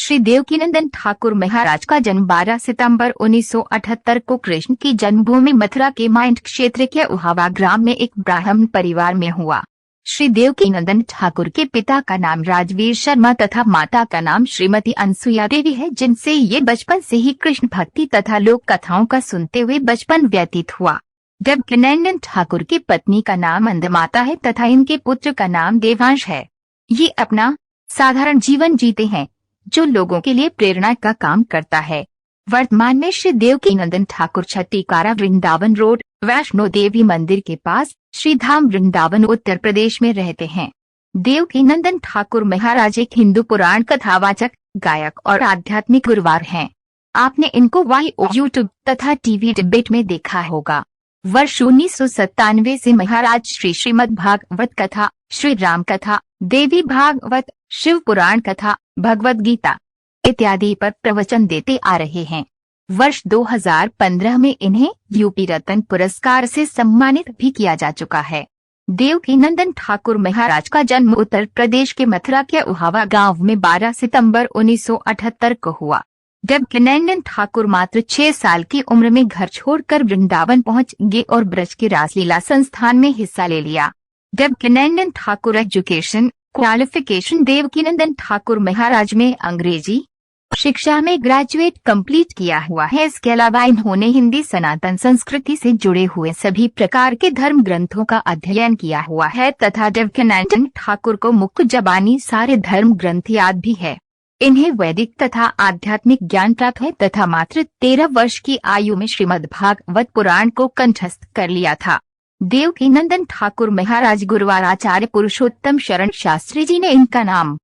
श्री देवकीनंदन ठाकुर महाराज का जन्म 12 सितंबर 1978 को कृष्ण की जन्मभूमि मथुरा के माइंड क्षेत्र के उहावा ग्राम में एक ब्राह्मण परिवार में हुआ। श्री देवकीनंदन ठाकुर के पिता का नाम राजवीर शर्मा तथा माता का नाम श्रीमती अनसुया देवी है, जिनसे ये बचपन से ही कृष्ण भक्ति तथा लोक कथाओं का सुनते हुए बचपन व्यतीत हुआ। देवकीनंदन ठाकुर की पत्नी का नाम अंधमाता है तथा इनके पुत्र का नाम देवांश है। ये अपना साधारण जीवन जीते हैं जो लोगों के लिए प्रेरणा का काम करता है। वर्तमान में श्री देवकीनंदन ठाकुर छत्तीकारा वृंदावन रोड, वैष्णो देवी मंदिर के पास, श्रीधाम वृंदावन, उत्तर प्रदेश में रहते हैं। देवकीनंदन ठाकुर महाराज एक हिंदू पुराण कथावाचक, गायक और आध्यात्मिक गुरुवार हैं। आपने इनको यूट्यूब तथा टीवी डिबेट में देखा होगा। वर्ष 1997 से महाराज श्रीमद् भागवत कथा, श्री राम कथा, देवी भागवत, शिव पुराण कथा, भगवत गीता इत्यादि पर प्रवचन देते आ रहे हैं। वर्ष 2015 में इन्हें यूपी रत्न पुरस्कार से सम्मानित भी किया जा चुका है। देवकीनंदन ठाकुर महाराज का जन्म उत्तर प्रदेश के मथुरा के उहावा गांव में 12 सितंबर 1978 को हुआ। देवकीनंदन ठाकुर मात्र 6 साल की उम्र में घर छोड़कर वृंदावन पहुंच गए और ब्रज की रासलीला संस्थान में हिस्सा ले लिया। Devkinandan Thakur education qualification. देवकीनंदन ठाकुर महाराज में अंग्रेजी शिक्षा में ग्रेजुएट कंप्लीट किया हुआ है। इसके अलावा इन्होंने हिंदी सनातन संस्कृति से जुड़े हुए सभी प्रकार के धर्म ग्रंथों का अध्ययन किया हुआ है तथा देवकीनंदन ठाकुर को मुख्य जबानी सारे धर्म ग्रंथ याद भी है। इन्हें वैदिक तथा आध्यात्मिक ज्ञान प्राप्त है तथा मात्र 13 वर्ष की आयु में श्रीमद् भागवत पुराण को कंठस्थ कर लिया था। देवकीनंदन ठाकुर महाराज गुरुवार आचार्य पुरुषोत्तम शरण शास्त्री जी ने इनका नाम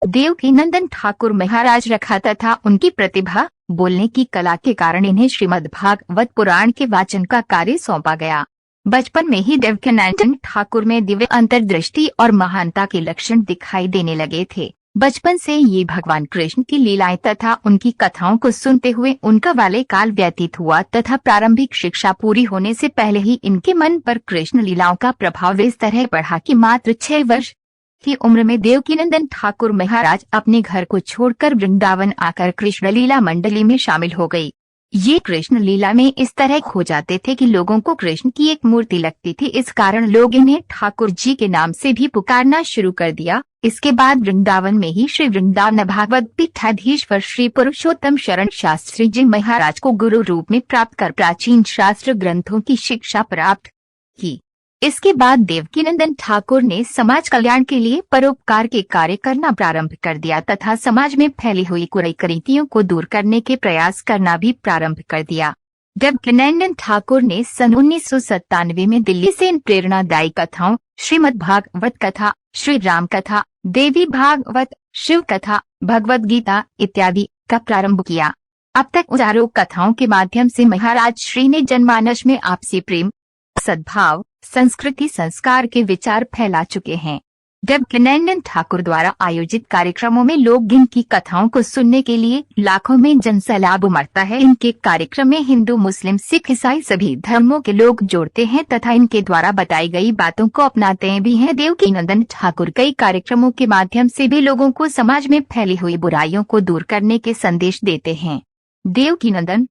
देवकीनंदन ठाकुर महाराज रखा तथा उनकी प्रतिभा, बोलने की कला के कारण इन्हें श्रीमद् भागवत पुराण के वाचन का कार्य सौंपा गया। बचपन में ही देवकीनंदन ठाकुर में दिव्य अंतर्दृष्टि और महानता के लक्षण दिखाई देने लगे थे। बचपन से ये भगवान कृष्ण की लीलाएं तथा उनकी कथाओं को सुनते हुए उनका बाल्यकाल व्यतीत हुआ तथा प्रारंभिक शिक्षा पूरी होने से पहले ही इनके मन पर कृष्ण लीलाओं का प्रभाव इस तरह बढ़ा कि मात्र 6 वर्ष की उम्र में देवकीनंदन ठाकुर महाराज अपने घर को छोड़कर वृंदावन आकर कृष्ण लीला मंडली में शामिल हो गई। ये कृष्ण लीला में इस तरह खो जाते थे कि लोगों को कृष्ण की एक मूर्ति लगती थी। इस कारण लोग इन्हें ठाकुर जी के नाम से भी पुकारना शुरू कर दिया। इसके बाद वृंदावन में ही श्री वृंदावन भागवत पीठाधीश्वर श्री पुरुषोत्तम शरण शास्त्री जी महाराज को गुरु रूप में प्राप्त कर प्राचीन शास्त्र ग्रंथों की शिक्षा प्राप्त की। इसके बाद देवकीनंदन ठाकुर ने समाज कल्याण के लिए परोपकार के कार्य करना प्रारंभ कर दिया तथा समाज में फैली हुई कुरीतियों को दूर करने के प्रयास करना भी प्रारंभ कर दिया। देवकीनंदन ठाकुर ने सन 1997 में दिल्ली से इन प्रेरणादायी कथाओं, श्रीमद् भागवत कथा, श्री राम कथा, देवी भागवत, शिव कथा, भगवत गीता इत्यादि का प्रारंभ किया। अब तक हजारों कथाओं के माध्यम से महाराज श्री ने जनमानस में आपसी प्रेम, सद्भाव, संस्कृति, संस्कार के विचार फैला चुके हैं। देवकीनंदन ठाकुर द्वारा आयोजित कार्यक्रमों में लोग इनकी कथाओं को सुनने के लिए लाखों में जनसैलाब उमड़ता है। इनके कार्यक्रम में हिंदू, मुस्लिम, सिख, ईसाई सभी धर्मों के लोग जोड़ते हैं तथा इनके द्वारा बताई गई बातों को अपनाते भी हैं। देवकीनंदन ठाकुर कई कार्यक्रमों के माध्यम से भी लोगों को समाज में फैली हुई बुराइयों को दूर करने के संदेश देते हैं। देवकीनंदन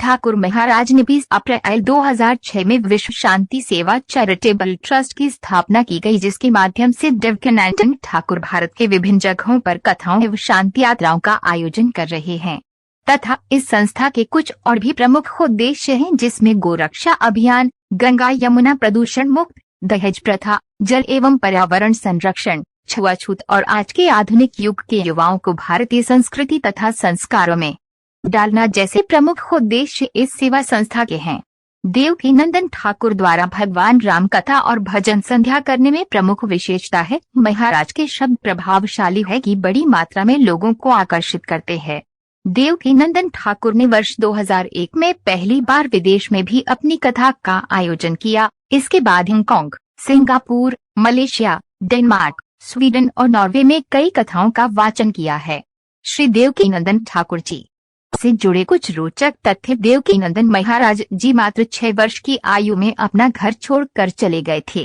ठाकुर महाराज ने 20 अप्रैल 2006 में विश्व शांति सेवा चैरिटेबल ट्रस्ट की स्थापना की गई, जिसके माध्यम से देवकीनंदन ठाकुर भारत के विभिन्न जगहों पर कथाओं एवं शांति यात्राओं का आयोजन कर रहे हैं तथा इस संस्था के कुछ और भी प्रमुख उद्देश्य हैं, जिसमें गोरक्षा अभियान, गंगा यमुना प्रदूषण मुक्त, दहेज प्रथा, जल एवं पर्यावरण संरक्षण, छुआछूत और आज के आधुनिक युग के युवाओं को भारतीय संस्कृति तथा संस्कारों में डालना जैसे प्रमुख उद्देश्य इस सेवा संस्था के हैं। देवकीनंदन ठाकुर द्वारा भगवान राम कथा और भजन संध्या करने में प्रमुख विशेषता है। महाराज के शब्द प्रभावशाली है कि बड़ी मात्रा में लोगों को आकर्षित करते हैं। देवकीनंदन ठाकुर ने वर्ष 2001 में पहली बार विदेश में भी अपनी कथा का आयोजन किया। इसके बाद Hong Kong, Singapore, Malaysia, Denmark, Sweden और नॉर्वे में कई कथाओं का वाचन किया है। श्री देवकीनंदन ठाकुर जी से जुड़े कुछ रोचक तथ्य। देवकीनंदन महाराज जी मात्र 6 वर्ष की आयु में अपना घर छोड़कर चले गए थे।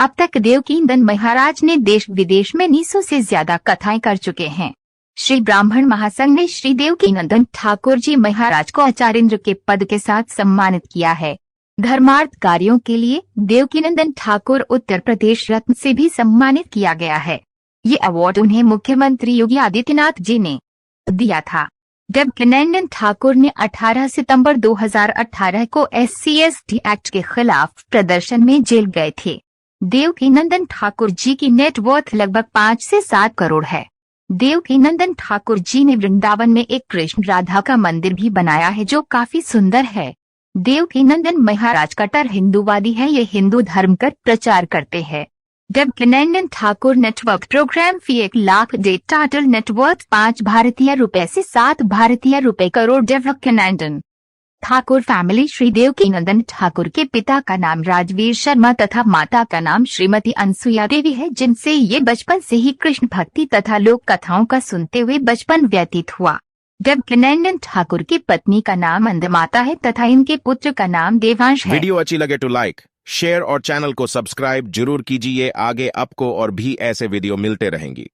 अब तक देवकीनंदन महाराज ने देश विदेश में 900 से ज्यादा कथाएं कर चुके हैं। श्री ब्राह्मण महासंघ ने श्री देवकीनंदन ठाकुर जी महाराज को आचार्येंद्र के पद के साथ सम्मानित किया है। धर्मार्थ कार्यों के लिए देवकीनंदन ठाकुर उत्तर प्रदेश रत्न से भी सम्मानित किया गया है। ये अवार्ड उन्हें मुख्यमंत्री योगी आदित्यनाथ जी ने दिया था। देवकीनंदन ठाकुर ने 18 सितंबर 2018 को SC/ST एक्ट के खिलाफ प्रदर्शन में जेल गए थे। देवकीनंदन ठाकुर जी की नेटवर्थ लगभग 5 से 7 करोड़ है। देवकीनंदन ठाकुर जी ने वृंदावन में एक कृष्ण राधा का मंदिर भी बनाया है जो काफी सुंदर है। देवकीनंदन महाराज कट्टर हिंदूवादी है। ये हिंदू धर्म का प्रचार करते हैं। देवकीनंदन ठाकुर नेटवर्क प्रोग्राम फी 1 लाख डेट टोटल नेटवर्थ 5 भारतीय रुपए से 7 भारतीय रुपए करोड़। देवकीनंदन ठाकुर फैमिली श्री देवकीनंदन ठाकुर के पिता का नाम राजवीर शर्मा तथा माता का नाम श्रीमती अनसुया देवी है, जिनसे ये बचपन से ही कृष्ण भक्ति तथा लोक कथाओं का सुनते हुए बचपन व्यतीत हुआ। देवकीनंदन ठाकुर की पत्नी का नाम अंधमाता है तथा इनके पुत्र का नाम देवांश है। वीडियो अच्छी लगे तो लाइक, शेयर और चैनल को सब्सक्राइब जरूर कीजिए। आगे आपको और भी ऐसे वीडियो मिलते रहेंगी।